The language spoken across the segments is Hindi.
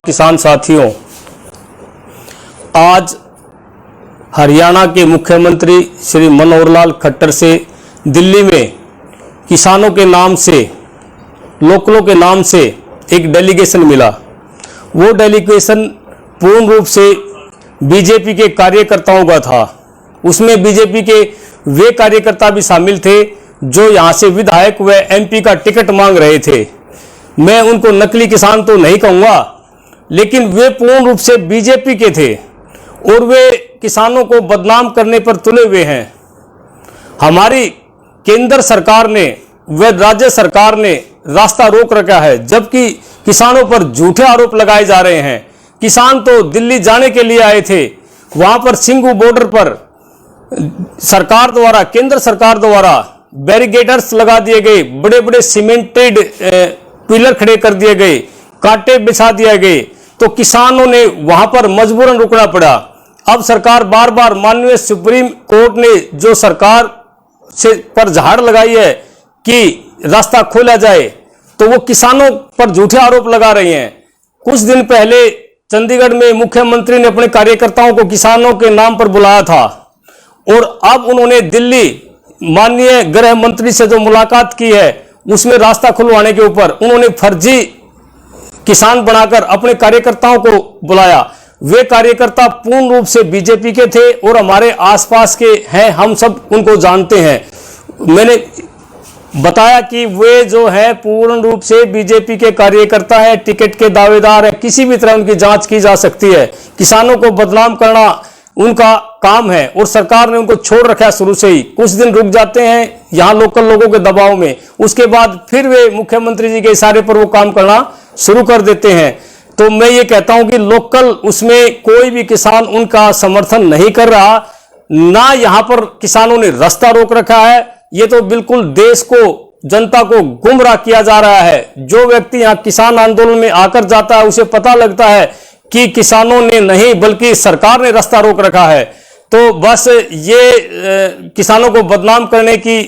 किसान साथियों, आज हरियाणा के मुख्यमंत्री श्री मनोहर लाल खट्टर से दिल्ली में किसानों के नाम से, लोकलों के नाम से एक डेलीगेशन मिला। वो डेलीगेशन पूर्ण रूप से बीजेपी के कार्यकर्ताओं का था। उसमें बीजेपी के वे कार्यकर्ता भी शामिल थे जो यहाँ से विधायक व एमपी का टिकट मांग रहे थे। मैं उनको नकली किसान तो नहीं कहूँगा, लेकिन वे पूर्ण रूप से बीजेपी के थे और वे किसानों को बदनाम करने पर तुले हुए हैं। हमारी केंद्र सरकार ने व राज्य सरकार ने रास्ता रोक रखा है, जबकि किसानों पर झूठे आरोप लगाए जा रहे हैं। किसान तो दिल्ली जाने के लिए आए थे, वहां पर सिंघू बॉर्डर पर सरकार द्वारा, केंद्र सरकार द्वारा बैरिकेड्स लगा दिए गए, बड़े बड़े सीमेंटेड पिलर खड़े कर दिए गए, कांटे बिछा दिए गए, तो किसानों ने वहां पर मजबूरन रुकना पड़ा। अब सरकार बार बार, माननीय सुप्रीम कोर्ट ने जो सरकार से पर झाड़ लगाई है कि रास्ता खोला जाए, तो वो किसानों पर झूठे आरोप लगा रही हैं। कुछ दिन पहले चंडीगढ़ में मुख्यमंत्री ने अपने कार्यकर्ताओं को किसानों के नाम पर बुलाया था और अब उन्होंने दिल्ली माननीय गृह मंत्री से जो मुलाकात की है उसमें रास्ता खुलवाने के ऊपर उन्होंने फर्जी किसान बनाकर अपने कार्यकर्ताओं को बुलाया। वे कार्यकर्ता पूर्ण रूप से बीजेपी के थे और हमारे आसपास के हैं, हम सब उनको जानते हैं। मैंने बताया कि वे जो है पूर्ण रूप से बीजेपी के कार्यकर्ता है, टिकट के दावेदार है, किसी भी तरह उनकी जांच की जा सकती है। किसानों को बदनाम करना उनका काम है और सरकार ने उनको छोड़ रखा है शुरू से ही। कुछ दिन रुक जाते हैं यहाँ लोकल लोगों के दबाव में, उसके बाद फिर वे मुख्यमंत्री जी के इशारे पर वो काम करना शुरू कर देते हैं। तो मैं ये कहता हूं कि लोकल उसमें कोई भी किसान उनका समर्थन नहीं कर रहा, ना यहाँ पर किसानों ने रास्ता रोक रखा है। ये तो बिल्कुल देश को, जनता को गुमराह किया जा रहा है। जो व्यक्ति यहाँ किसान आंदोलन में आकर जाता है उसे पता लगता है कि किसानों ने नहीं बल्कि सरकार ने रास्ता रोक रखा है। तो बस ये किसानों को बदनाम करने की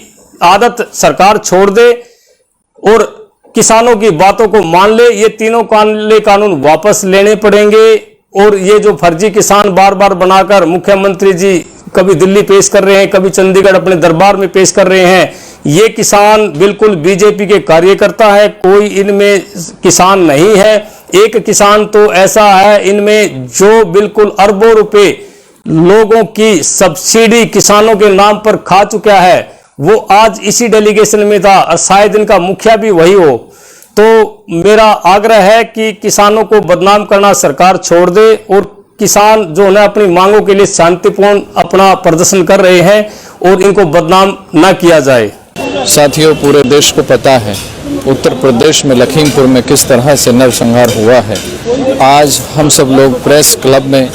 आदत सरकार छोड़ दे और किसानों की बातों को मान ले। ये तीनों कानून वापस लेने पड़ेंगे और ये जो फर्जी किसान बार बार बनाकर मुख्यमंत्री जी कभी दिल्ली पेश कर रहे हैं, कभी चंडीगढ़ अपने दरबार में पेश कर रहे हैं, ये किसान बिल्कुल बीजेपी के कार्यकर्ता है, कोई इनमें किसान नहीं है। एक किसान तो ऐसा है इनमें जो बिल्कुल अरबों रुपए लोगों की सब्सिडी किसानों के नाम पर खा चुका है। वो आज इसी डेलीगेशन में था और शायद इनका मुखिया भी वही हो। तो मेरा आग्रह है कि किसानों को बदनाम करना सरकार छोड़ दे और किसान जो है अपनी मांगों के लिए शांतिपूर्ण अपना प्रदर्शन कर रहे हैं और इनको बदनाम न किया जाए। साथियों, पूरे देश को पता है उत्तर प्रदेश में लखीमपुर में किस तरह से नरसंहार हुआ है। आज हम सब लोग प्रेस क्लब में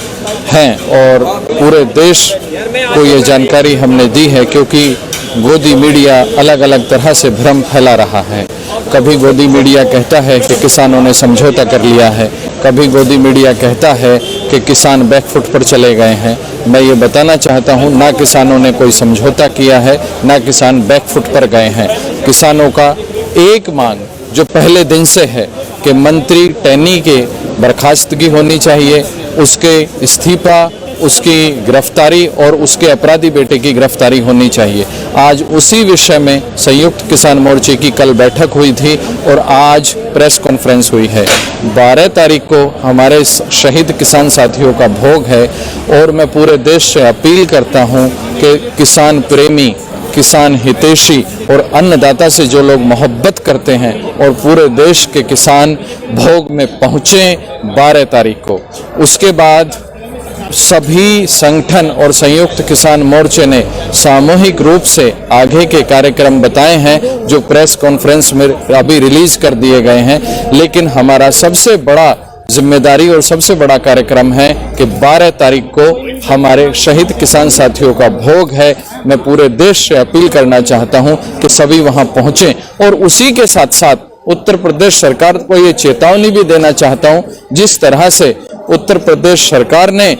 हैं और पूरे देश को ये जानकारी हमने दी है, क्योंकि गोदी मीडिया अलग अलग तरह से भ्रम फैला रहा है। कभी गोदी मीडिया कहता है कि किसानों ने समझौता कर लिया है, कभी गोदी मीडिया कहता है कि किसान बैकफुट पर चले गए हैं। मैं ये बताना चाहता हूँ, ना किसानों ने कोई समझौता किया है, ना किसान बैकफुट पर गए हैं। किसानों का एक मांग जो पहले दिन से है कि मंत्री टैनी के बर्खास्तगी होनी चाहिए, उसके इस्तीफा, उसकी गिरफ्तारी और उसके अपराधी बेटे की गिरफ्तारी होनी चाहिए। आज उसी विषय में संयुक्त किसान मोर्चे की कल बैठक हुई थी और आज प्रेस कॉन्फ्रेंस हुई है। 12 तारीख को हमारे शहीद किसान साथियों का भोग है और मैं पूरे देश से अपील करता हूं कि किसान प्रेमी, किसान हितैषी और अन्नदाता से जो लोग मोहब्बत करते हैं और पूरे देश के किसान भोग में पहुँचें 12 तारीख को। उसके बाद सभी संगठन और संयुक्त किसान मोर्चे ने सामूहिक रूप से आगे के कार्यक्रम बताए हैं जो प्रेस कॉन्फ्रेंस में अभी रिलीज कर दिए गए हैं। लेकिन हमारा सबसे बड़ा जिम्मेदारी और सबसे बड़ा कार्यक्रम है कि 12 तारीख को हमारे शहीद किसान साथियों का भोग है। मैं पूरे देश से अपील करना चाहता हूं कि सभी वहां पहुंचें और उसी के साथ साथ उत्तर प्रदेश सरकार को ये चेतावनी भी देना चाहता हूं, जिस तरह से उत्तर प्रदेश सरकार ने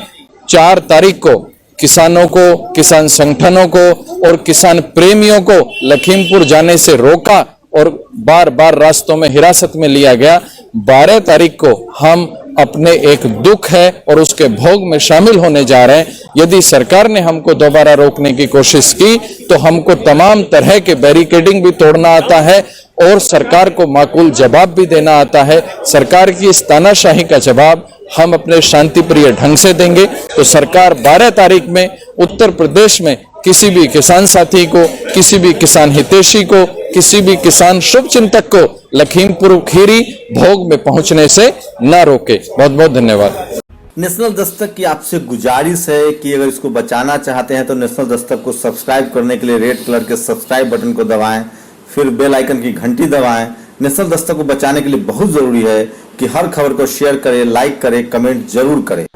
4 तारीख को किसानों को, किसान संगठनों को और किसान प्रेमियों को लखीमपुर जाने से रोका और बार बार रास्तों में हिरासत में लिया गया। 12 तारीख को हम अपने एक दुख है और उसके भोग में शामिल होने जा रहे हैं। यदि सरकार ने हमको दोबारा रोकने की कोशिश की तो हमको तमाम तरह के बैरिकेडिंग भी तोड़ना आता है और सरकार को माकूल जवाब भी देना आता है। सरकार की इस तानाशाही का जवाब हम अपने शांति प्रिय ढंग से देंगे। तो सरकार 12 तारीख में उत्तर प्रदेश में किसी भी किसान साथी को, किसी भी किसान हितैषी को, किसी भी किसान शुभ चिंतक को लखीमपुर खीरी भोग में पहुंचने से न रोके। बहुत बहुत धन्यवाद। नेशनल दस्तक की आपसे गुजारिश है कि अगर इसको बचाना चाहते हैं तो नेशनल दस्तक को सब्सक्राइब करने के लिए रेड कलर के सब्सक्राइब बटन को दबाएं, फिर बेल आइकन की घंटी दबाएं। नेशनल दस्तक को बचाने के लिए बहुत जरूरी है कि हर खबर को शेयर करें, लाइक करें, कमेंट जरूर करें।